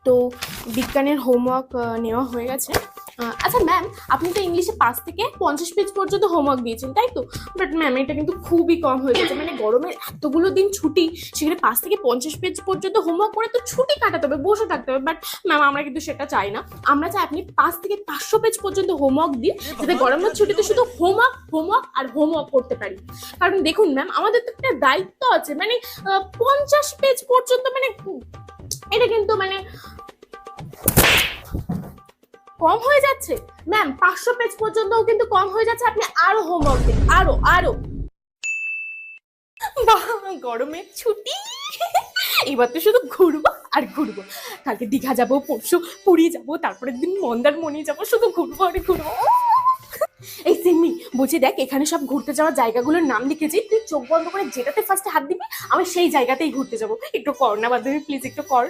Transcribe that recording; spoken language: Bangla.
তো বিজ্ঞানের হোমওয়ার্ক নেওয়া হয়ে গেছে। আচ্ছা ম্যাম, আপনি তো ইংলিশে 5 থেকে 50 পেজ পর্যন্ত হোমওয়ার্ক দিয়েছেন, তাই তো? বাট ম্যাম, এটা কিন্তু খুবই কম হয়ে গেছে। মানে গরমের এতগুলো দিন ছুটি, সেখানে 5 থেকে 50 পেজ পর্যন্ত হোমওয়ার্ক করে তো ছুটি কাটাতে হবে, বসে থাকতে হবে। বাট ম্যাম, আমরা কিন্তু সেটা চাই না। আমরা চাই আপনি 5 থেকে 500 পেজ পর্যন্ত হোমওয়ার্ক দিন, যাতে গরমের ছুটিতে শুধু হোমওয়ার্ক হোমওয়ার্ক আর হোমওয়ার্ক করতে পারি। কারণ দেখুন ম্যাম, আমাদের তো একটা দায়িত্ব আছে। মানে 50 পেজ পর্যন্ত, মানে এটা কিন্তু মানে কম হয়ে যাচ্ছে। ম্যাম, 500 পেজ পর্যন্তও কিন্তু কম হয়ে যাচ্ছে। আপনি আরো হোমওয়ার্ক দিন, আরো আরো। বাহ, গরমের ছুটি, এবার তো শুধু ঘুরবো আর ঘুরবো। কালকে দীঘা যাবো, পরশু পুরী যাবো, তারপরের দিন মন্দারমণি যাবো, শুধু ঘুরবো আর ঘুরবো। এই সিম্মি, বলছি দেখ, এখানে সব ঘুরতে যাওয়ার জায়গাগুলোর নাম লিখেছি। তুই চোখ বন্ধ করে যেটাতে ফার্স্টে হাত দিবি, আমি সেই জায়গাতেই ঘুরতে যাবো। একটু কর না বান্ধবী, প্লিজ একটু কর।